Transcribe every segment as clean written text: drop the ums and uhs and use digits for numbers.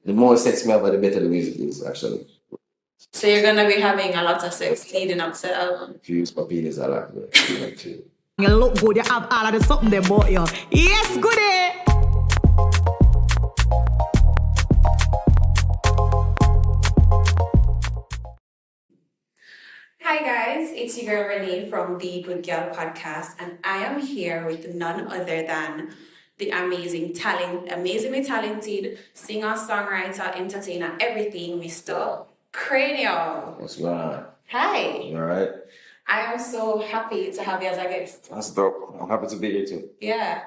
The more sex me have, the better the music is, actually. So you're gonna be having a lot of sex leading up to the album. If you use my penis a lot, You look good, you have all of the something there about you. Yes, goodie! Hi guys, it's your girl Renee from the Goodgal Podcast, and I am here with none other than the amazingly talented singer, songwriter, entertainer, everything, Mr. Kranium. What's going on? Hi. You alright? I am so happy to have you as a guest. That's dope. I'm happy to be here too. Yeah.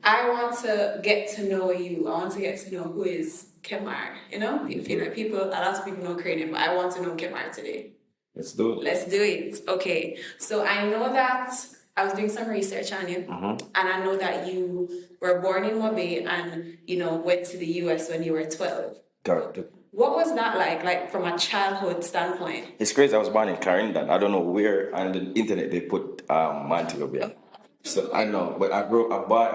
I want to get to know you. I want to get to know who is Kemar. You know, a lot of people know Kranium, but I want to know Kemar today. Let's do it. Let's do it. Okay. So I know that I was doing some research on you, and I know that you were born in Mobile and, went to the US when you were 12. Correct. What was that like from a childhood standpoint? It's crazy. I was born in Clarendon. I don't know where on the internet they put Montego Bay. So I know, but I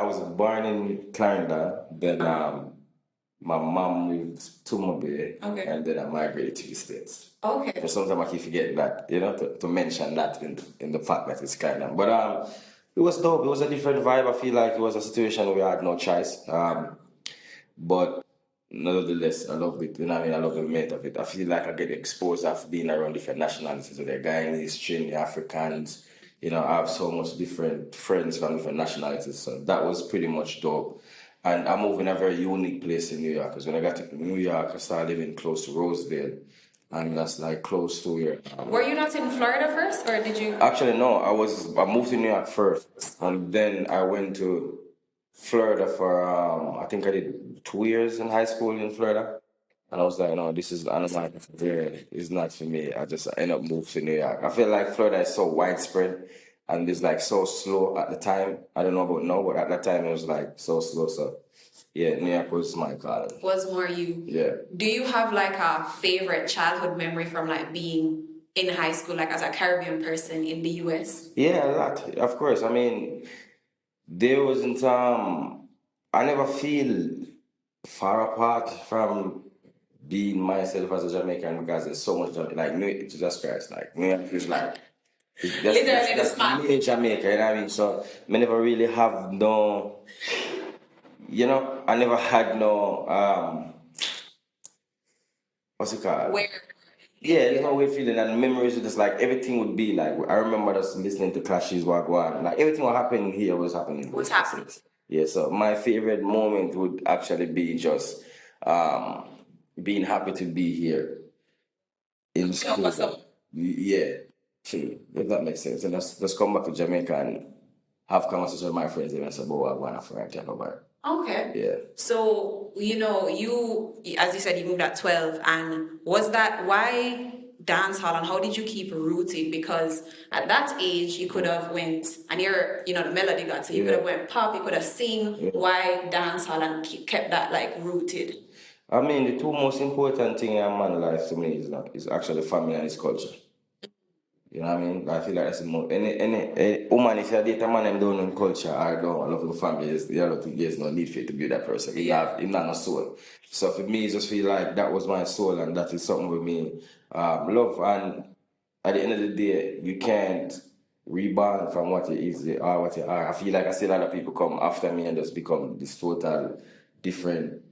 was born in Clarendon. Then my mom moved to Mobile, and then I migrated to the States. Okay. So sometimes I keep forgetting that, to mention that in the fact that it's Clarendon. But it was dope. It was a different vibe. I feel like it was a situation where we had no choice. But nevertheless, I love it. You know what I mean? I love the meat of it. I feel like I get exposed after being around different nationalities. So the Guyanese, Trini, Africans. I have so much different friends from different nationalities. So that was pretty much dope. And I moved in a very unique place in New York. Because when I got to New York, I started living close to Roseville. And that's like close to here. Were you not in Florida first, or did you? Actually, no. I moved to New York first. And then I went to Florida for, I think I did 2 years in high school in Florida. And I was like, no, this is it's not for me. I ended up moving to New York. I feel like Florida is so widespread and it's like so slow at the time. I don't know about now, but at that time it was like so slow. So yeah, New York was my calling. Was more you. Yeah. Do you have like a favorite childhood memory from like being in high school, like as a Caribbean person in the US? Yeah, a lot. Of course. I mean, there wasn't I never feel far apart from being myself as a Jamaican because there's so much like Jesus Christ, like New York is like that's mini Jamaica, you know what I mean? So I never really have no, I never had no what's it called? Where? Yeah, there's no weird feeling, and memories are just like everything would be like. I remember just listening to Clashes Wagwan, like everything what happened here was happening. What's happening? Yeah, so my favorite moment would actually be just being happy to be here in school. Yeah, if that makes sense. And just come back to Jamaica and have conversation with my friends and say, "Boy, I want to talk about it." Okay. Yeah. So, you, as you said, you moved at 12, and was that why dancehall, and how did you keep rooted? Because at that age, you could have went, and the melody got to you, could have went pop, you could have sing. Yeah. Why dancehall and kept that like rooted? I mean, the two most important things in a man's life to me is actually family and his culture. You know what I mean? I feel like that's the most. Any woman, if you date a man and don't know culture, I don't love the family, there's no need for you to be that person. He's not no soul. So for me, I just feel like that was my soul, and that is something with me love. And at the end of the day, you can't rebound from what you is or what you are. I feel like I see a lot of people come after me and just become this total different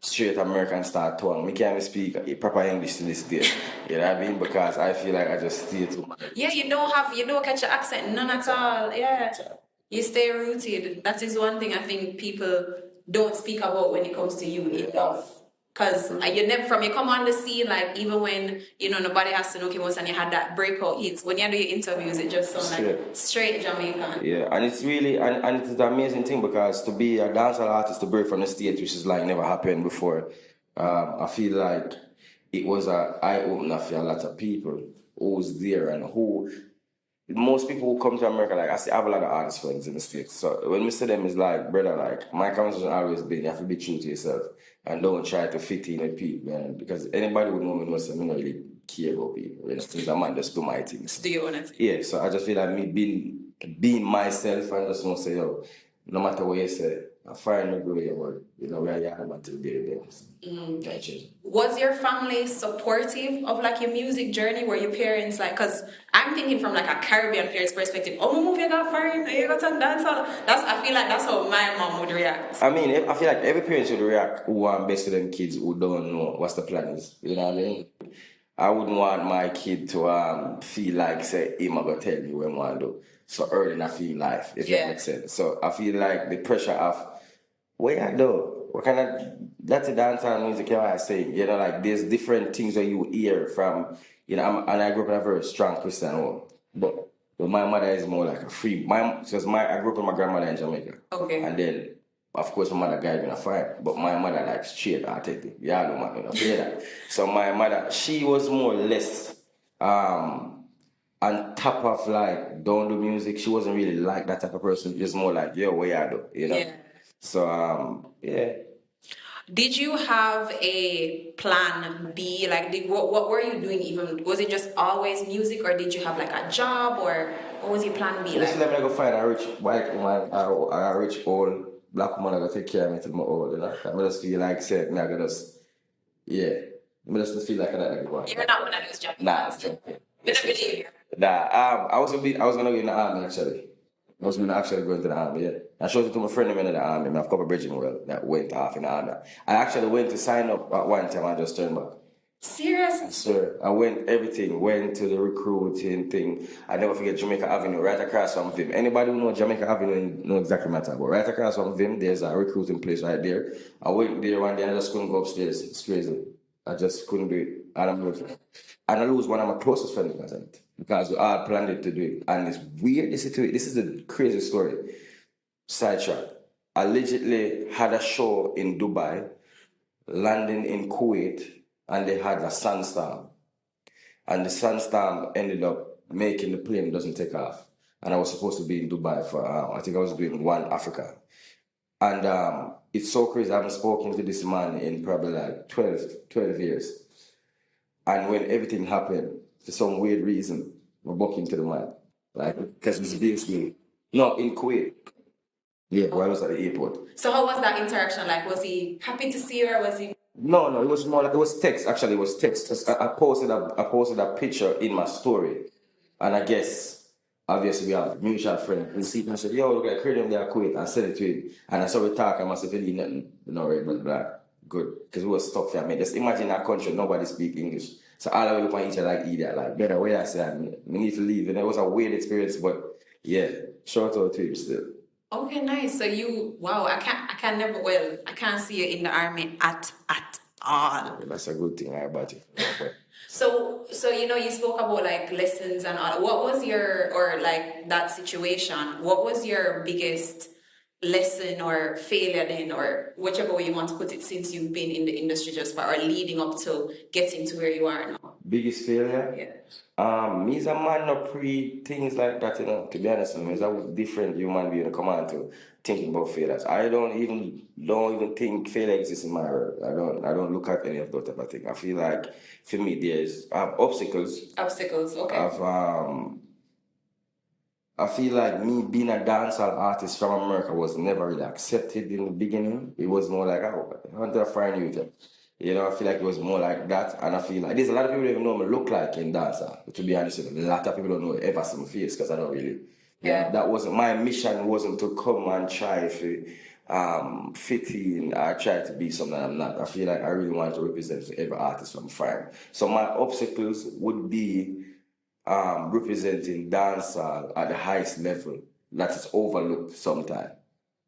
straight American style tone. We can't even speak proper English to this day. You know what I mean? Because I feel like I just stay too much. Yeah, you don't catch your accent, none at all. Yeah. You stay rooted. That is one thing I think people don't speak about when it comes to you enough. Because you come on the scene, like even when, nobody has to know Kimos and you had that breakout hits, when you do your interviews, it just sounds like straight Jamaican. Yeah, and it's really, and it's an amazing thing because to be a dancehall artist to break from the stage, which is like never happened before, I feel like it was an eye-opener for a lot of people who was there and who, most people who come to America, like I have a lot of artist friends in the States. So when we see them, it's like, brother, like my conversation always been, you have to be true to yourself and don't try to fit in with people, man. Because anybody would know me knows that I don't really care about people. Since I'm just do my things. Do you want to? Yeah, so I just feel like me being myself and just want to say, yo, no matter what you say, I find a good word. You know, where you are until the day. Was your family supportive of like your music journey? Were your parents like, because I'm thinking from like a Caribbean parents perspective, oh, move, you got foreign, you got some dancehall. I feel like that's how my mom would react. I mean, I feel like every parent should react who want best to them kids who don't know what's the plan is. You know what I mean? I wouldn't want my kid to feel like, say, him gonna tell me what I want to do. So early I feel life, if that makes sense. So I feel like the pressure of, what I do? What kind of, that's a dancehall music you are saying. You know, like there's different things that you hear from, you know, and I grew up in a very strong Christian home. But my mother is more like a free, because I grew up with my grandmother in Jamaica. Okay. And then, of course, my mother guided me a fire, but my mother like straight artistic. Yeah, I know, man, you know, hear that. So my mother, she was more or less on top of like, don't do music. She wasn't really like that type of person. Just more like, yo, what I do, you know? Yeah. So, yeah. Did you have a plan B? Like, what were you doing even? Was it just always music, or did you have like a job, or what was your plan B? Listen, let me go find a rich white woman, a rich old black woman that take care of me till I'm old, you know? I just feel like, say, I just, yeah. I just feel like that. You're not one of those jobs. Nah. Nah, I was gonna be in the army actually. I was gonna actually go into the army, yeah. I showed it to my friend in the army. I have a couple of bridging well that went off in the army. I actually went to sign up at one time and just turned back. Seriously? Sir, I went to the recruiting thing. I never forget Jamaica Avenue, right across from Vim. Anybody who knows Jamaica Avenue know exactly what I'm talking about. Right across from Vim, there's a recruiting place right there. I went there one day and I just couldn't go upstairs. It's crazy. I just couldn't do it. And I lose one of my closest friends because we all planned it to do it. And it's weird. This is a crazy story. Sidetrack. I allegedly had a show in Dubai, landing in Kuwait, and they had a sandstorm. And the sandstorm ended up making the plane doesn't take off. And I was supposed to be in Dubai for, I think I was doing One Africa. And it's so crazy. I haven't spoken to this man in probably like 12 years. And when everything happened, for some weird reason, we're booking to the man. Like, because it's basically, no, in Kuwait. Yeah, while I was at the airport. So how was that interaction like? Was he happy to see you, or was he? No, it was more like, it was text. Actually, it was text. I posted a picture in my story. And I guess, obviously, we have mutual friend. And see, I said, yo, look at Kranium there, Kuwait. I said it to him. And I saw we talk, I must have really nothing. No, right, but like, good. Because we was stuck there. I mean, just imagine that country, nobody speak English. So all of we look at each other like idiot, like, better way I said, we need to leave. And it was a weird experience, but yeah, shout out to him still. Okay, nice. So I can't see you in the army at all. That's a good thing about it. So you spoke about like lessons and all. What was that situation? What was your biggest lesson or failure then, or whichever way you want to put it, since you've been in the industry just far, or leading up to getting to where you are now? Biggest failure? Yeah. Me as a man no pre things like that, you know, to be honest with me, I was different human being come on to thinking about failures. I don't even think failure exists in my world. I don't look at any of those type of things. I feel like for me I have obstacles. Obstacles, okay. I feel like me being a dancehall artist from America was never really accepted in the beginning. It was more like, I want to find you. You know, I feel like it was more like that. And I feel like there's a lot of people who don't even know what I look like in dancehall. To be honest with you, a lot of people don't know ever see my face because I don't really. Yeah. That wasn't my mission. Wasn't to come and try to fit in or try to be something I'm not. I feel like I really want to represent every artist from France. So my obstacles would be representing dancehall at the highest level that is overlooked sometimes.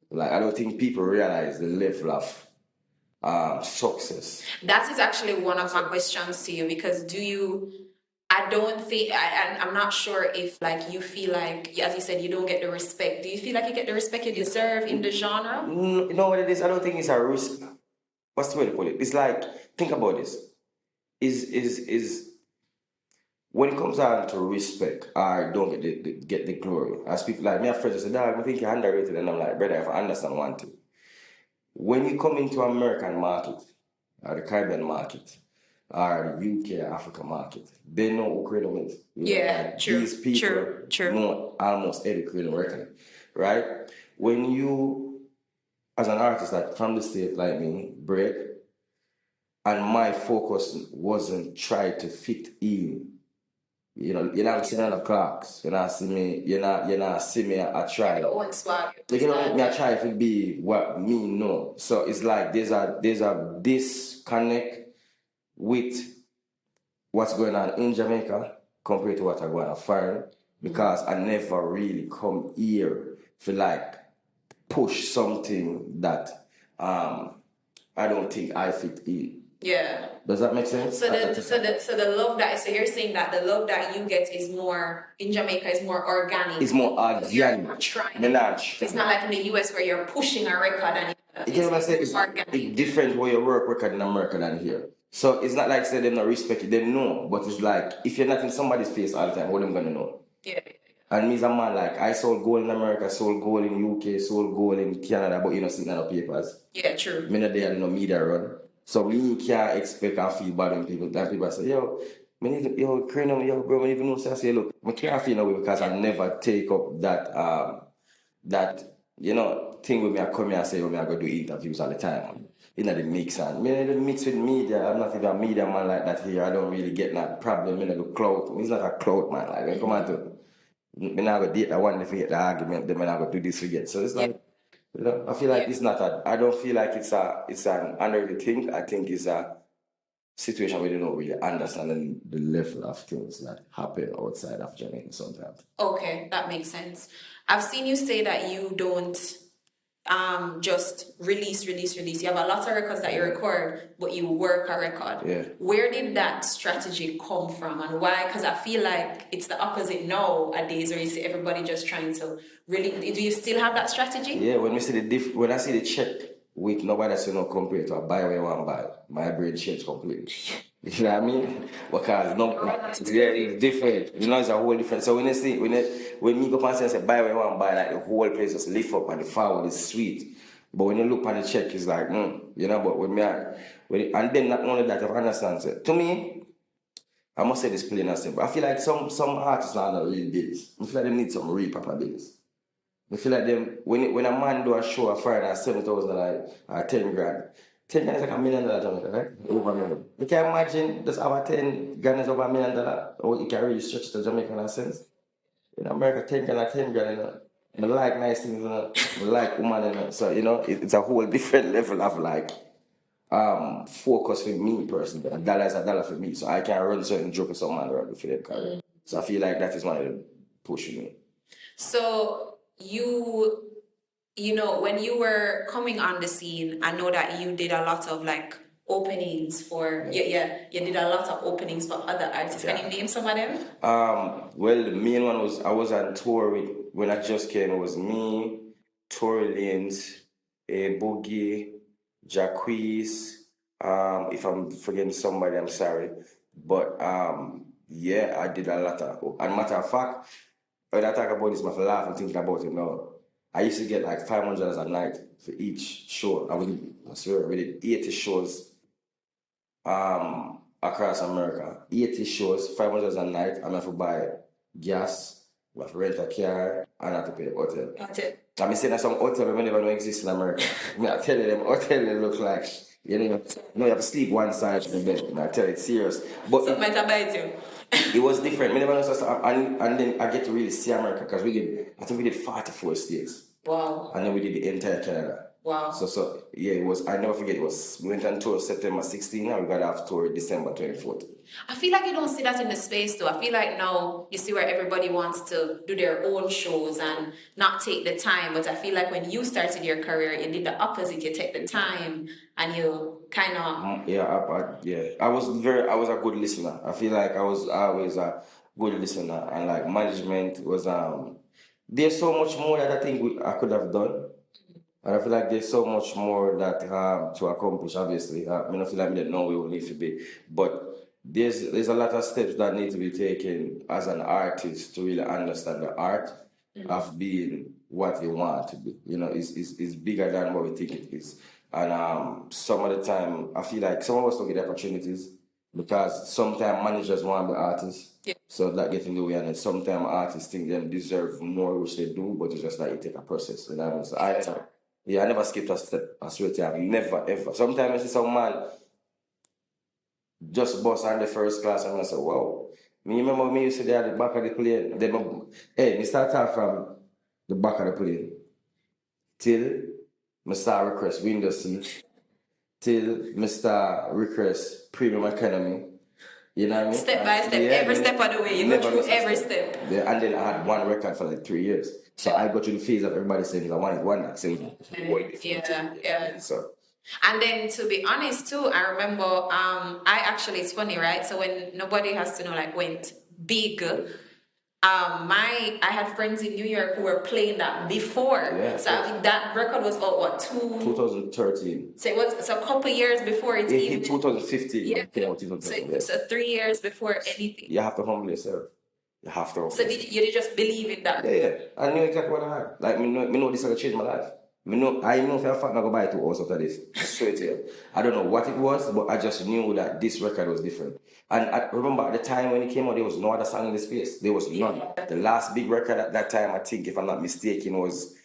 Like, I don't think people realize the level of success. That is actually one of my questions to you, because I'm not sure if like you feel like, as you said, you don't get the respect. Do you feel like you get the respect you deserve in the genre? You know what it is? I don't think it's a risk. What's the way to put it? It's like, think about this. Is when it comes down to respect, I don't get the glory. As people like me, friends say, "Dad, I think you're underrated," and I'm like, brother, if I understand one thing, when you come into American market, or the Caribbean market, or the UK, Africa market, they know who Kranium is. Yeah, like, true. These people know almost every Kranium record, right? When you as an artist, like from the state, like me, break, and my focus wasn't try to fit in. You're not seeing the clocks. You're not see me. You're not see me. I try. Your own swag. Like, me, I try to be what me know. So it's like there's a disconnect with what's going on in Jamaica compared to what's going on foreign, because I never really come here to like push something that I don't think I fit in. Yeah. Does that make sense? So the love that, so you're saying that the love that you get is more in Jamaica is more organic. It's more organic. You're not trying. It's not like in the US where you're pushing a record and it's organic. It's different way you work record in America than here. So it's not like say they don't respect it, they know. But it's like if you're not in somebody's face all the time, what am I gonna know? Yeah. And me as a man, like I sold gold in America, sold gold in UK, sold gold in Canada, but you know, sitting on the papers. Yeah, true. Me not there, no media run. So me can't expect and feel bad when people say, Kranium, bro, I even know say, I say, look, I can't feel no way because I never take up that thing with me. I come here and say, I go do interviews all the time. You know, the mix and me the mix with media. I'm not even a media man like that here. I don't really get that problem. Me not go clout. It's not a clout man. Like come on to me not go date that one to forget the argument. Then me not go do this forget. So it's like. I feel like it's not I don't feel like it's an unreal thing. I think it's a situation where you don't really understand the level of things that happen outside of Jamaica sometimes. Okay, that makes sense. I've seen you say that you don't just release. You have a lot of records that you record, but you work a record. Yeah. Where did that strategy come from and why? Because I feel like it's the opposite nowadays where you see everybody just trying to really. Do you still have that strategy? Yeah, when I see the check with nobody that's compared to a buy where you want to buy, my brain changed completely. You know what I mean? Because it's different. It's a whole different. So when me go past and say buy where you want to buy, like the whole place just lift up and the forward is sweet. But when you look on the check, it's like, but and then not only that, I understand. So, to me, I must say this plain and simple. I feel like some artists are not real bills. I feel like they need some real proper bills. I feel like them when a man do a show a Friday at 7,000 or 10 grand. 10 grand is like $1 million, Jamaica, right? Over $1 million. You can imagine just have a 10 grand is over $1 million, or you can really stretch to Jamaica in a sense. In America, 10 grand, I like nice things, I like woman, so it's a whole different level of like focus for me personally. $1 is $1 for me, so I can run certain joke with some man around for them. So I feel like that is one of the pushing me. So when you were coming on the scene, I know that you did a lot of like openings for you did a lot of openings for other artists. Can you name some of them? Well, the main one was I was on tour with when I just came. It was me, Tory Lanez, Boogie, Jacquees. If I'm forgetting somebody, I'm sorry. But I did a lot of. And matter of fact, when I talk about this, I laugh and thinking about it now. I used to get like $500 a night for each show. I swear, we did 80 shows across America. 80 shows, $500 a night. I'm have to buy gas, I have to rent a car, and I have to pay the hotel. That's it. I'm saying that some hotel that never know exist in America. I tell you them hotel they look like you have to sleep one side of the bed. I tell you, it's serious. But so might have bite you. It was different. And then I get to really see America because I think we did 44 states. Wow. And then we did the entire Canada. Wow. So it was, I never forget, we went on tour September 16 and we got off tour December 24th. I feel like you don't see that in the space though. I feel like now you see where everybody wants to do their own shows and not take the time. But I feel like when you started your career, you did the opposite. You take the time and you kind of... I was a good listener. I feel like I was always a good listener. And like management was... there's so much more that I think I could have done. And I feel like there's so much more that to accomplish, obviously. I feel like we don't know where we need to be. But there's a lot of steps that need to be taken as an artist to really understand the art of being what you want to be. It's bigger than what we think it is. And some of the time, I feel like some of us don't get opportunities because sometimes managers want to be artists. Yeah. So that gets in the way, and then sometimes artists think they deserve more, which they do, but it's just like it take a process. So Yeah, I never skipped a step. I swear to you, I've never ever. Sometimes I see some man just bust on the first class and I say, wow. Me remember me used to be at the back of the plane. Then me start off from the back of the plane till me start request window seat, till me start request premium economy. You know what I mean? Step by step, every step of the way. You go through every step. Yeah, and then I had one record for like 3 years. So I go through the phase of everybody saying I want that saying Yeah. So and then to be honest too, I remember I actually, it's funny, right? So when Nobody Has to Know like went big, I had friends in New York who were playing that before. Yeah, so I mean, that record was about what, 2013. So it was a couple years before it even. 2015. Yeah. So 3 years before anything. You have to humble yourself. You have to. So you did just believe in that? Yeah. I knew exactly what I had. Like, me know this is going to change my life. I know for a fact I'm going to buy 2 hours after this. I swear to you. I don't know what it was, but I just knew that this record was different. And I remember at the time when it came out, there was no other song in the space. There was none. The last big record at that time, I think, if I'm not mistaken, was,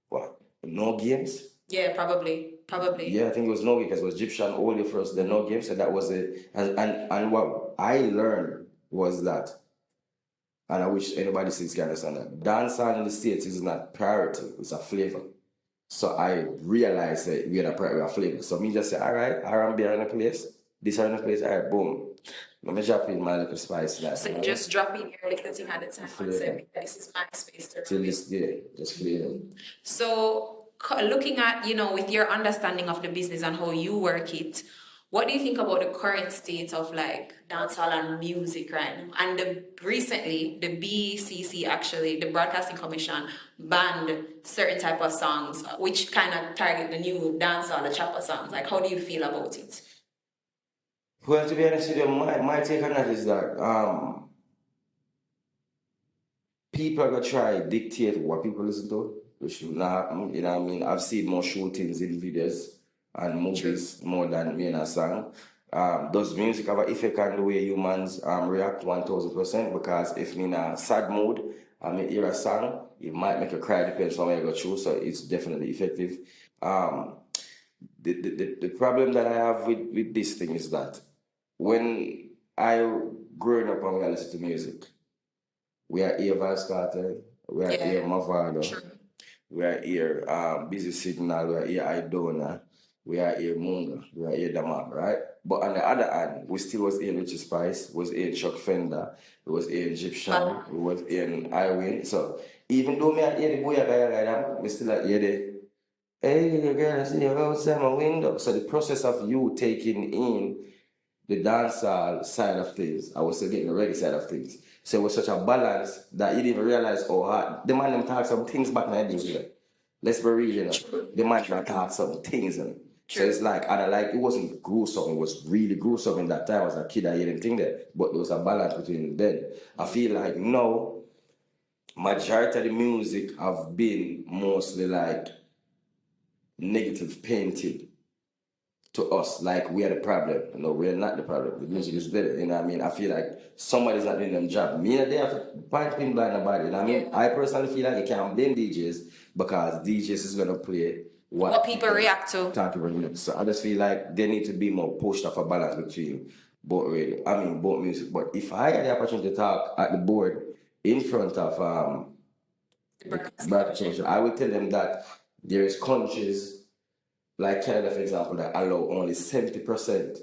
what, No Games? Yeah, probably. Yeah, I think it was No Games, because it was Egyptian only first, the No Games, so that was it. And what I learned was that, and I wish anybody sees can understand that, dancehall in the States is not priority, it's a flavor. So I realized that we had a priority of flavor. So me just say, all right, R&B are in a place, this are in a place, all right, boom. Let me drop in my little spice. So you just drop in your little thing at the time and say, this is my space to till this day, just flavor. So looking at, with your understanding of the business and how you work it, what do you think about the current state of like dancehall and music right now? And recently, the BCC actually, the Broadcasting Commission, banned certain type of songs, which kind of target the new dancehall, the chopper songs. Like, how do you feel about it? Well, to be honest with you, my take on that is that people are going to try dictate what people listen to, which should not happen. You know what I mean? I've seen more shootings in videos and movies more than me in a song. Does music have an effect on the way humans react 1000%? Because if me in a sad mood, I may hear a song, it might make you cry, depends on where you go through, so it's definitely effective. The problem that I have with this thing is that when I growing up and we listen to music, we are here Vance Carter, we are here Mavado, we are here Busy Signal, we are here Idona, we are here Munga, we are here Damar, right? But on the other hand, we still was here Richie Spice, was here Chuck Fender, we was here Egyptian, we was here Irwin. So even though me I hear the boy guy, me still hear the hey girl, I see you outside my window. So the process of you taking in the dancehall side of things, I was still getting the reggae side of things. So it was such a balance that you didn't even realize how hard the man them talk some things back in the day. Let's be real, you know. The man them talk some things, you know. So it's like, and it wasn't gruesome, it was really gruesome in that time. As a kid, I didn't think that, but there was a balance between them. I feel like now, majority of the music have been mostly like negative painted to us, like we are the problem. No, we're not the problem. The music is better, you know what I mean? I feel like somebody's not doing their job. Me and they have to point pin blind about it, you know what I mean? I personally feel like you can't blame DJs because DJs is going to play what people react to. So I just feel like they need to be more pushed off a balance between both music. But if I had the opportunity to talk at the board in front of broadcasting, I would tell them that there is countries like Canada, for example, that allow only 70%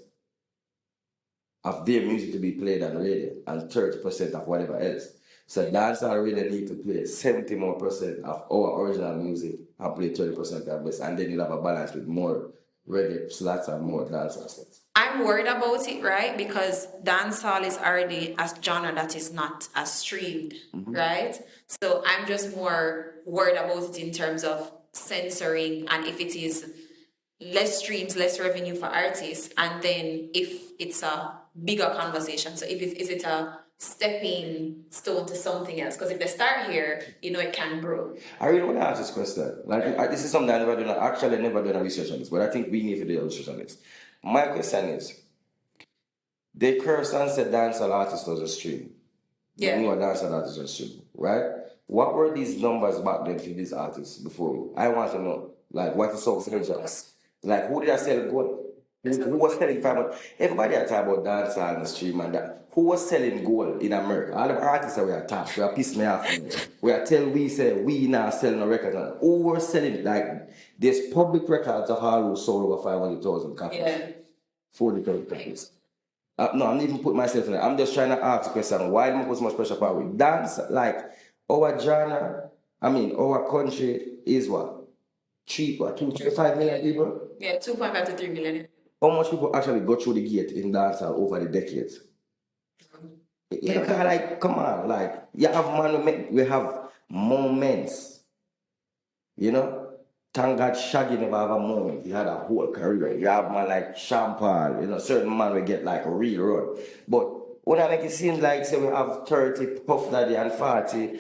of their music to be played on the radio and 30% of whatever else. So dancehall really need to play 70% more of our original music and play 30% of this, and then you'll have a balance with more reggae slots and more dancehall slots. I'm worried about it, right? Because dancehall is already a genre that is not as streamed, right? So I'm just more worried about it in terms of censoring, and if it is less streams, less revenue for artists, and then if it's a bigger conversation. So is it a stepping stone to something else? Because if they start here, it can grow. I really want to ask this question. This is something I never done. Actually, I never done a research on this, but I think we need to do a research on this. My question is, they curse and said dancehall artists doesn't stream. Yeah. They knew a dancehall artist doesn't stream, right? What were these numbers back then for these artists before? I want to know. Like, what is so essential? Like, who did I sell gold? Who was selling 500? Everybody had talk about dancehall on the stream and that. Who was selling gold in America? All the artists that we are top, we are piss me off. We are tell we say we now selling a record. Who was selling? Like, there's public records of all who sold over 500,000 copies. Yeah. 40,000 copies. No, I'm not even putting myself in there. I'm just trying to ask a question. Why do I put so much pressure upon we? Dance, like, our genre, our country is what? 2.5 million people? Yeah, 2.5 to 3 million. How much people actually go through the gate in dancehall over the decades? You know, like, come on, like, you have we have moments, you know? Thank God Shaggy never have a moment. He had a whole career. You have man like Champagne, you know, certain man will get like a real run. But when I make it seem like, say we have 30 Puff Daddy and 40,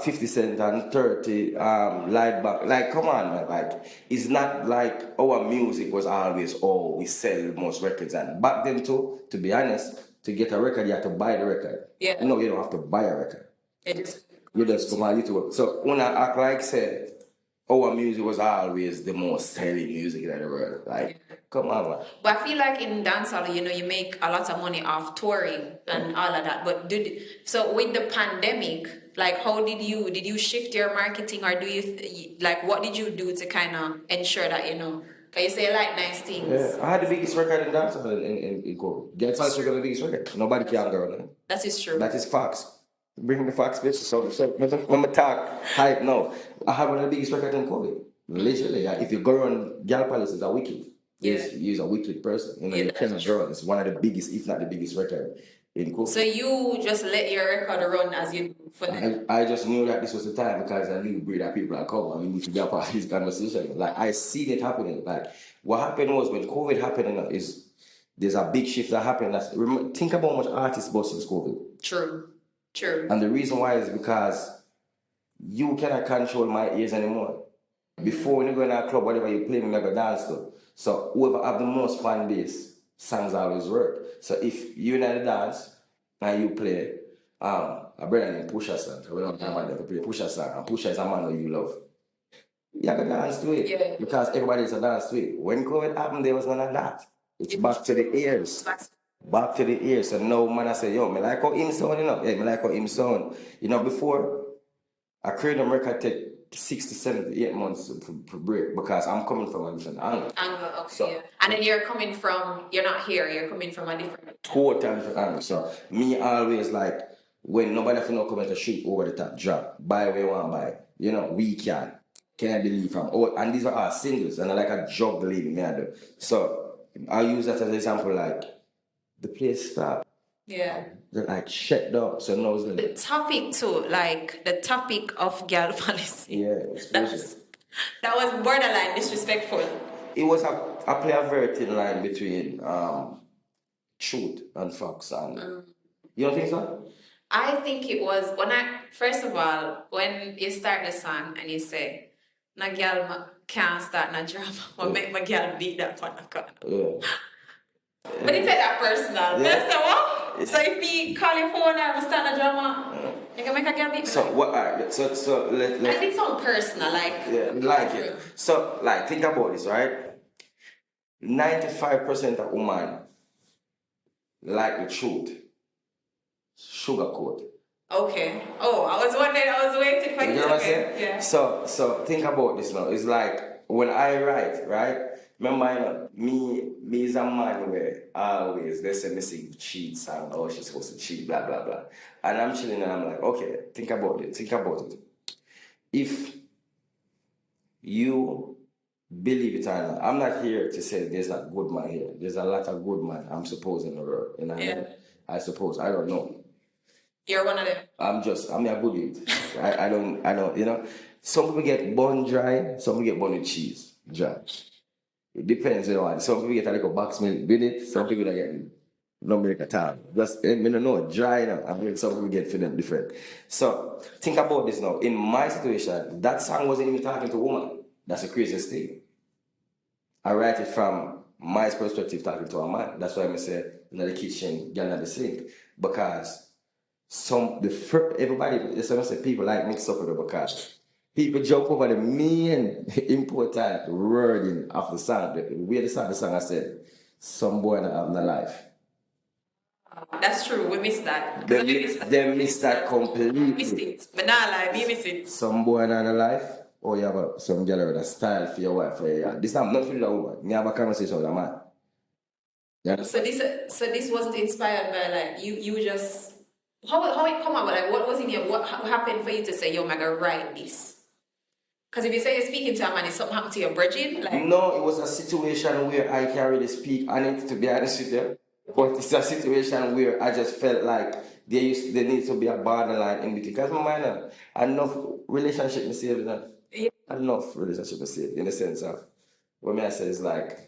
50 Cent and 30 Light Back. Like, come on, man. Like, it's not like our music was always, we sell most records. And back then too, to be honest, to get a record, you have to buy the record. Yeah. No, you don't have to buy a record. It You just come on YouTube. So when I act like, say, our music was always the most selling music in the world. Like, come on, man. But I feel like in dancehall, you know, you make a lot of money off touring and all of that. But so with the pandemic, like, how did you shift your marketing, or do you like what did you do to kind of ensure that, you know? Can you say like nice things? Yeah, I had the biggest record in dancehall in COVID. Get False record the biggest record. Nobody can go on. That is true. That is facts. Bring the facts, bitch. So when I talk hype now, I have one of the biggest records in COVID. Literally, if you go on Gal Palace, it's a wicked. Yeah. He's a wicked person. You know, Yeah, you cannot draw. It's one of the biggest, if not the biggest record in COVID. So you just let your record run as you do for them? I just knew that this was the time because I knew breed that people are coming. I mean, we should be a part of this conversation. Like, I see it happening. Like, what happened was when COVID happened, is there's a big shift that happened. Think about how much artists bought since COVID. True. And the reason why is because you cannot control my ears anymore. Before, when you go in a club, whatever you play, you never dance to. So whoever have the most fan base, songs always work. So if you in the dance and you play a brother named Pusha song, we don't talk about that, play Pusha song, and Pusha is a man that you love. You can dance to it. Yeah. Because everybody is a dance to it. When COVID happened, there was none of that. It's back to the ears. Back to the ears. So now man I say, yo, me like how him sound, you know. Yeah, me like how him sound. You know, before a Kranium record take 6 to 7 to 8 months to break because I'm coming from a different angle. Okay, So, yeah. And then you're not here, you're coming from a different... Total different angle. So me always like, when nobody for no come to shoot over the top, drop, buy where you want to buy. You know, we can I believe from. And these are our singles, and I like a juggling, me I do. So I'll use that as an example, like, the place stopped. Yeah. They're like shut down. So now it's like, The topic too, like the topic of girl policy. yeah, it's That was borderline disrespectful. it was a play a very thin line between truth and facts, and you don't think so? I think it was first of all, when you start the song and you say, "Na girl can't start na drama, but make my girl beat that on the corner." Yeah. But he said that personal. Yeah. That's what? So if he call your phone and start a drama, you can make a girl beat. So what? Alright, so let I think something personal, like it. So like think about this, right? 95% of women like the truth. Sugarcoat. Okay. Oh, I was waiting for You know what I'm saying? Yeah. So think about this now. It's like when I write, right? Remember, you know, me is a man where always they say me sing cheats and oh she's supposed to cheat, blah blah blah. And I'm chilling and I'm like, okay, think about it. If you believe it or not, I'm not here to say there's a good man here. There's a lot of good man, I'm supposed, in the world. You know what I mean? I suppose. I don't know. You're one of them. I'm a good youth. I don't, you know. Some people get bun dry, some people get bun with cheese dry. It depends, you know. Some people get a little box milk with it, some people get no milk at all. Just, I don't know, dry, you know. I mean, some people get for them different. So, think about this now. In my situation, that song wasn't even talking to a woman. That's the craziest thing. I write it from my perspective talking to a man. That's why I say, in the kitchen, girl at the sink. Because everybody, people like mix up with it because people jump over the main important wording of the song. The way the song I said, some boy not have no life. That's true. We missed that. They missed that completely. Missed it. But not like we missed it. Some boy not have life, or you have some girl with a style for your wife. For your, this time not for the woman. You have a conversation with a man. Yeah. So this wasn't inspired by like you just how it come about, like what was in your what happened for you to say, yo, I'm gonna write this? Because if you say you're speaking to a man, is something happened to your bridging? Like no, it was a situation where I can't really speak on it, to be honest with you. But it's a situation where I just felt like there needs to be a borderline in between. Because my mind, enough relationship is saved enough. Yeah. Enough relationship is saved in the sense of what me I say is like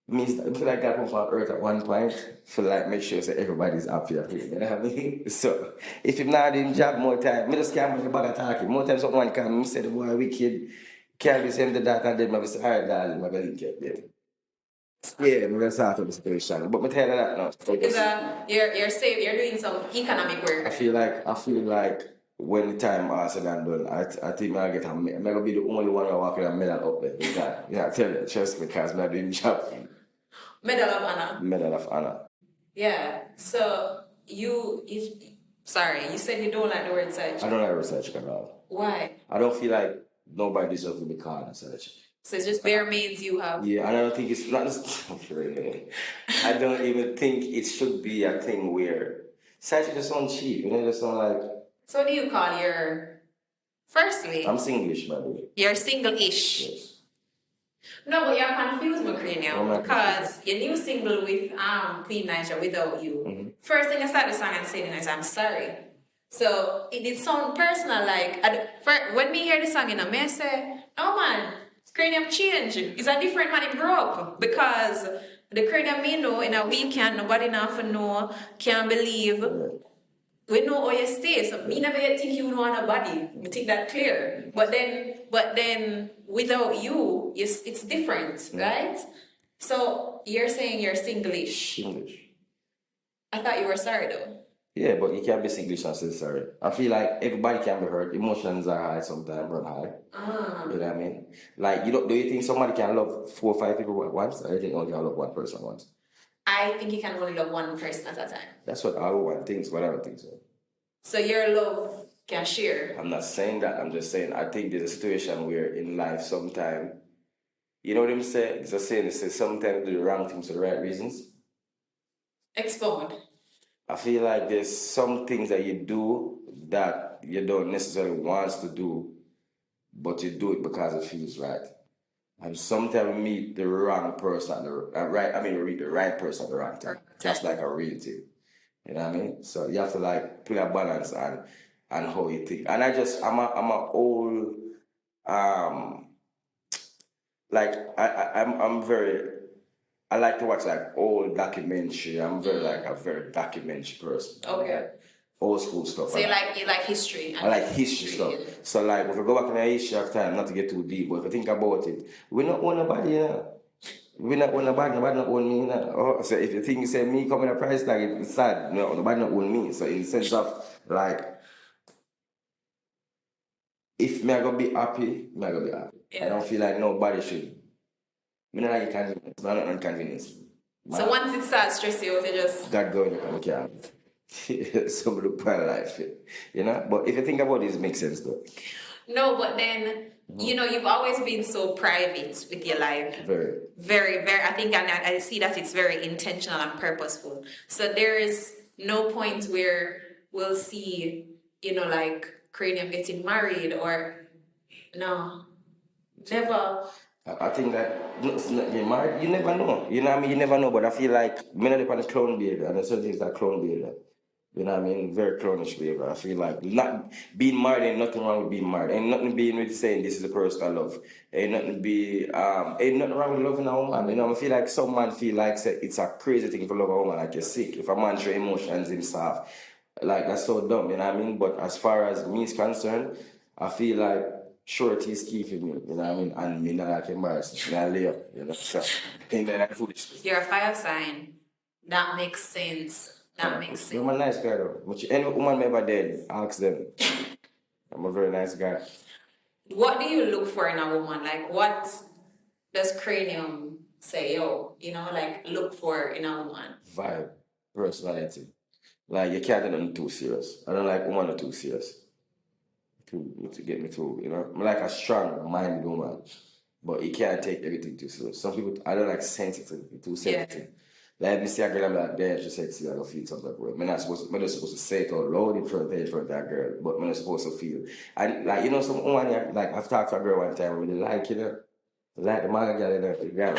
means I feel like I come from earth at one point, feel like make sure that everybody's happy. You know what I mean? So if I'm not doing job more time, I just can't make a bag of talking. More times someone come, say the boy wicked, can't be saying that and then I say, alright darling, I'm gonna link it, baby. Yeah, I'm gonna start with the situation. But I tell you that now. you're safe, you're doing some economic work. I feel like when the time is said and done, I think I'm gonna be the only one who walking a medal up there. Yeah, I tell you, trust me, because I'm doing job. Medal of Honor. Medal of Honor. Yeah. So you said you don't like the word search. I don't like research at all. Why? I don't feel like nobody deserves to be called a search. So it's just bare means you have. Yeah, and I don't think it's not just. I don't even think it should be a thing where search just sound cheap. You know, just sound like. So what do you call your? Firstly, I'm Singlish, by the way. You're single-ish. Yes. No, but you're confused, Kranium, Oh, because your new single with Queen Naija, Without You. Mm-hmm. First thing I started the song and saying is I'm sorry. So it did sound personal. Like when me hear the song, you know, me I say, oh man, Kranium change. It's a different man it grew up, because the Kranium me know in a weekend nobody enough to know, can't believe. We know how you stay, so me never yet think you know nobody. We think that clear. But then without you, it's different, right? So you're saying you're Singlish. English. I thought you were sorry though. Yeah, but you can't be Singlish and say sorry. I feel like everybody can be hurt. Emotions are high sometimes, run high. You know what I mean? Like, do you think somebody can love 4 or 5 people at once? Or do you think only can love one person at once? I think you can only love one person at a time. That's what everyone thinks, but I don't think so. So your love can share. I'm not saying that. I'm just saying I think there's a situation where in life sometimes, you know what I'm saying? It's a saying, it says sometimes do the wrong things for the right reasons. Expound. I feel like there's some things that you do that you don't necessarily want to do, but you do it because it feels right. And sometimes we meet the wrong person, we meet the right person at the wrong time. That's like a real thing. You know what I mean? So you have to like play a balance and how you think. And I'm a old I like to watch like old documentary. I'm a very documentary person. Okay. Old school stuff. So you like history. I like history stuff. So like if we go back in the history of time, not to get too deep, but if you think about it, we not own nobody, you know. We not own nobody not own me, you know. Oh, so if you think you say me coming a price tag, it's sad. No, nobody not own me. So in the sense of like, if me I gonna be happy, me I gonna be happy. Yeah. I don't feel like nobody should. Me not like inconvenience, I'm not inconvenience. So once it starts stressing you out, you just God going to come some look my life, you know. But if you think about it, it makes sense though. No, but then you know you've always been so private with your life. Very, very, very. I think I see that it's very intentional and purposeful. So there is no point where we'll see, you know, like Kranium getting married or no, never. I think that you're married, you never know. You know what I mean? You never know. But I feel like me not on the clown behavior, and there's certain things that clown behavior. You know what I mean? Very clownish behavior. I feel like not being married ain't nothing wrong with being married. Ain't nothing being with saying this is the person I love. Ain't nothing wrong with loving a woman. You know, I feel like some man feel like say, it's a crazy thing to love a woman, like you're sick. If a man show emotions himself, like that's so dumb, you know what I mean? But as far as me is concerned, I feel like surety is key for me, you know what I mean? And me not like embarrassing. I lay up, you know. So ain't that foolish. You're a fire sign. That makes sense. That makes sense. I'm a nice guy though. Any woman ever dead, ask them. I'm a very nice guy. What do you look for in a woman? Like, what does Kranium say, yo, like, look for in a woman? Vibe, personality. Like, you can't do nothing too serious. I don't like women who are too serious. To get me too, I'm like a strong mind woman. But you can't take everything too serious. Some people, I don't like sensitive, too sensitive. Like, me see a girl, I'm like, damn, she's sexy, I don't feel something like that. I'm not supposed to say it out loud in front of that girl, but I'm not supposed to feel. And, like, some woman, like, I've talked to a girl one time, really like, like the man girl, the girl.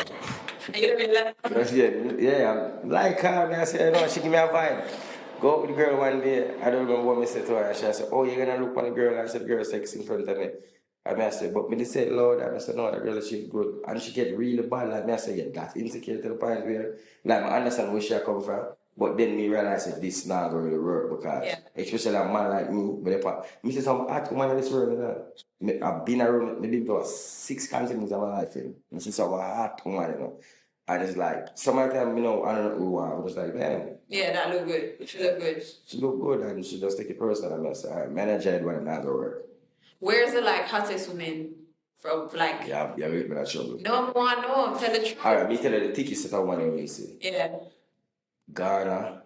You don't really like Yeah, I'm like her, I say, she give me a vibe. Go up with the girl one day, I don't remember what I said to her, and she said, oh, you're gonna look on the girl, and I said, the girl is sexy in front of me. And I said, but me they say it loud, and I said, no, the girl is good. And she get really bad, like me, I said, yeah, that's insecure to the point where, like, I understand where she come from, but then me realize that this not going to work, because, especially a man like me, but me see some hot woman in this world, I've been around, maybe to 6 continents of my life, and see some hot woman, And it's like, sometimes, I don't know who I'm just like, damn. Yeah, that look good. She look good. She look good, and she just take it personal, and I say, all right, manage one another work. Where's the, like, hottest woman from, like... Yeah, wait, but that's trouble. No, tell the truth. All right, me tell you the thickest that I want to see. Yeah. Ghana.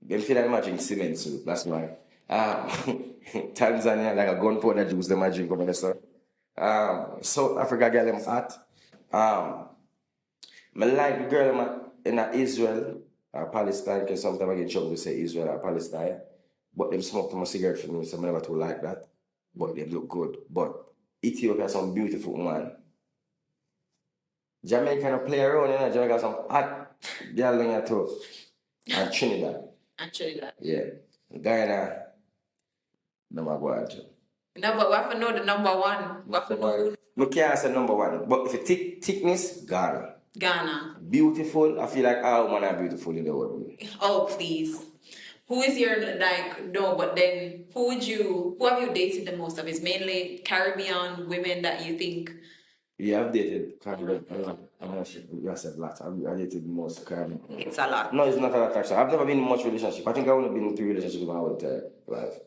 Them feel like imagine cement soup, that's why. Tanzania, like a gunpowder juice, them I drink over the stuff. South Africa, girl, them hot. I like the girl in Israel or Palestine, because sometimes I get trouble to say Israel or Palestine. But them smoke my cigarette for me, so I never too like that. But they look good. But Ethiopia has some beautiful woman. Jamaica kind of play around, Jamaica has some hot girl in your too. And Trinidad. Yeah. Guyana, number one. No, but we have to know the number one. We have to know. We can't say number one. But if you thickness, Ghana. Beautiful. I feel like all women are beautiful in the world. Oh, please. Who is your, like, no, but then who have you dated the most of? Is mainly Caribbean women that you think? Yeah, I've dated Caribbean. I'm not sure. You said a lot. I dated most Caribbean. It's a lot. No, it's not a lot actually. I've never been in much relationship. I think I've only been in 3 relationships in my whole entire life.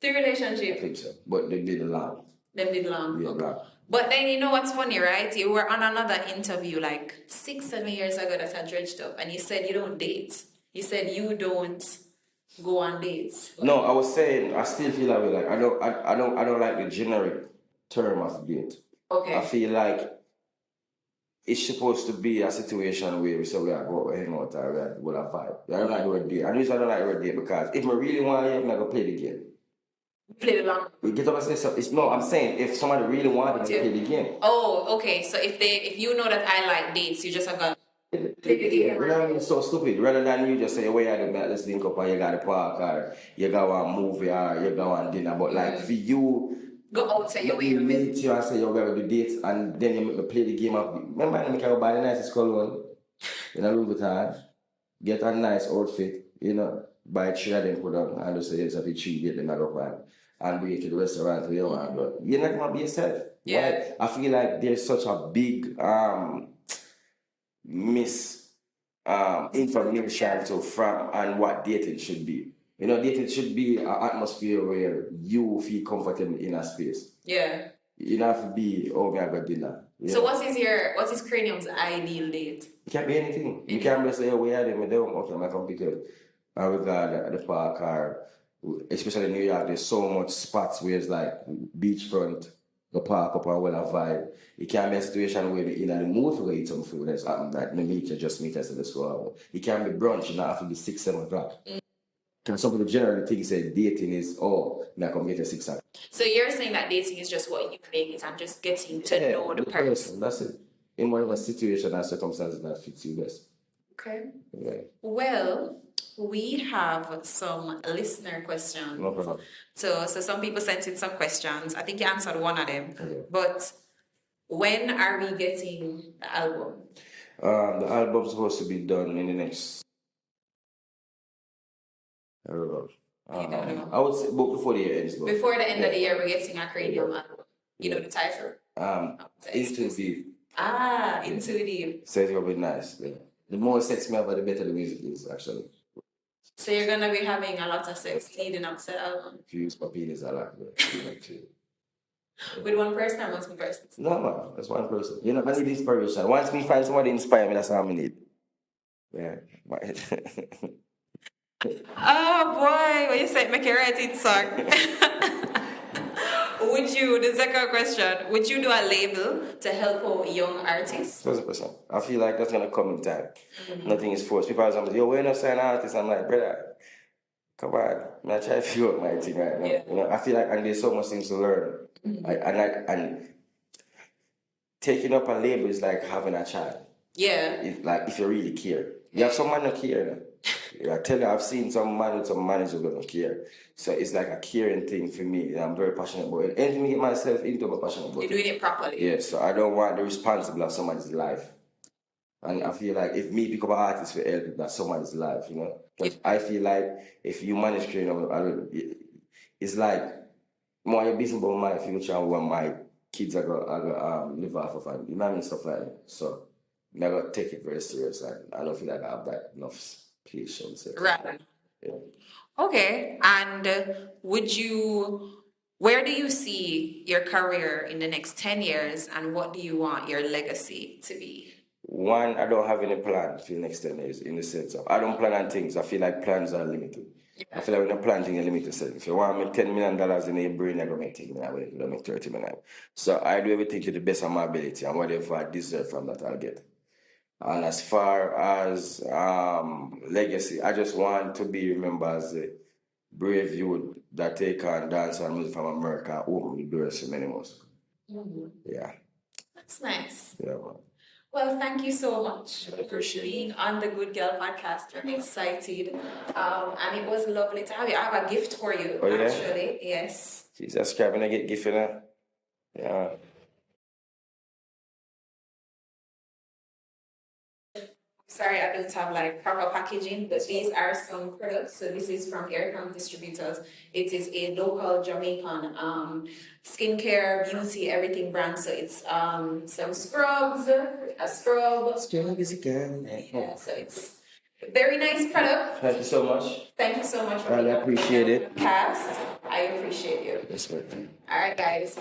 3 relationships? I think so. But they did long. Them did long? Yeah, long. But then you know what's funny, right? You were on another interview like 6-7 years ago that I dredged up, and you said you don't date. You said you don't go on dates. No, I was saying I still feel that way. Like I don't like the generic term of date. Okay. I feel like it's supposed to be a situation where we say we are go hang out or we'll have vibe. I don't like the word date. And the reason I don't like the word date because if I really want you, I'm not gonna play the game. Play the long. We get up and say so. I'm saying if somebody really wants to play the game. Oh, okay. So if you know that I like dates, you just have got. You know what I mean? It's so stupid. Rather than you just say, where you do let's link up or you got a park or you go on movie or you go on dinner. But like for you, go out say your way. You meet you and say you're going to do dates and then you make me play the game of. Remember I make you buy the nicest cologne in a Louis Vuitton, get a nice outfit, buy 3 of them put on and just say yes, if you cheat, get them up and bring it to the restaurant where you want. But you're not gonna be yourself. Yeah. Right? I feel like there's such a big information from and what dating should be. Dating should be an atmosphere where you feel comfortable in a space. Yeah. You don't have to be, me I got dinner. So what is Kranium's ideal date? It can be anything. You can't just say, we are them, okay, my computer. I would go at the park or especially in New York, there's so much spots where it's like beachfront, the park up and well a vibe. It can be a situation where you're in the mood to eat some food. That's happened that just meet us at the store. It can be brunch, you not have to be 6-7 o'clock. Because some people generally think say dating is, I come get a 6 o'clock. So you're saying that dating is just what you make it and just getting to know the person. That's it. In whatever situation and circumstances that fits you best. Okay. Yeah. Well, we have some listener questions. No problem. So some people sent in some questions. I think you answered one of them. Okay. But when are we getting the album? The album's supposed to be done in the next. I don't know. I would say before the year ends. Before the end of the year, we're getting our Kranium album. You know the title? Into Deep. Into Deep. So it's gonna be nice. Yeah. The more sex me about, the better the music is, actually. So you're gonna be having a lot of sex leading up to the album. If you use my penis a lot, bro. With one person or multiple persons? No, man, that's one person. You know, I need inspiration. Once me find somebody inspire me, that's all I need. Yeah. Oh boy, when you say make a writing song. The second question, would you do a label to help out young artists? 100%. I feel like that's gonna come in time. Nothing is forced. People are saying, yo, we're not signing artists. I'm like, brother, come on. I'm not trying to figure out my thing right now. Yeah. You know, I feel like and there's so much things to learn. And taking up a label is like having a child. Yeah. Like if you really care. You have some man who care. I tell you, I've seen some man with some managers who don't care. So it's like a caring thing for me. And I'm very passionate about it. Anything I get myself into, I'm passionate about it. You're doing it properly. Yeah, so I don't want the responsibility of somebody's life. And I feel like if me pick up an artist for help, that's somebody's life, you know? Because I feel like if you manage Kranium, it's like more your business about my future and what my kids are going to live off of, and you know what I mean? Stuff like that. So I got to take it very serious. And I don't feel like I have that enough patience. Right. Yeah. Okay, and where do you see your career in the next 10 years, and what do you want your legacy to be? One, I don't have any plan for the next 10 years in the sense of, I don't plan on things. I feel like plans are limited. Yeah. I feel like when you plan things, you're limited. So if you want to make $10 million in your brain, you're going to make $10 million. You're going to make $30 million. So I do everything to the best of my ability, and whatever I deserve from that, I'll get. And as far as legacy, I just want to be remembered as a brave youth that take on dance and music from America and open the doors to many more. Yeah. That's nice. Yeah, man. Well, thank you so much for being on the Goodgal Podcast. I'm excited. And it was lovely to have you. I have a gift for you, actually. Yes. Jesus Christ, when I get gift, you know? Yeah. Sorry, I don't have like proper packaging, but these are some products. So this is from Aircom Distributors. It is a local Jamaican skincare, beauty, everything brand. So it's some scrubs, a scrub. Scrub is a girl. Yeah, so it's a very nice product. Thank you so much. Thank you so much for I appreciate it. Cast. I appreciate you. Yes, ma'am. All right, guys.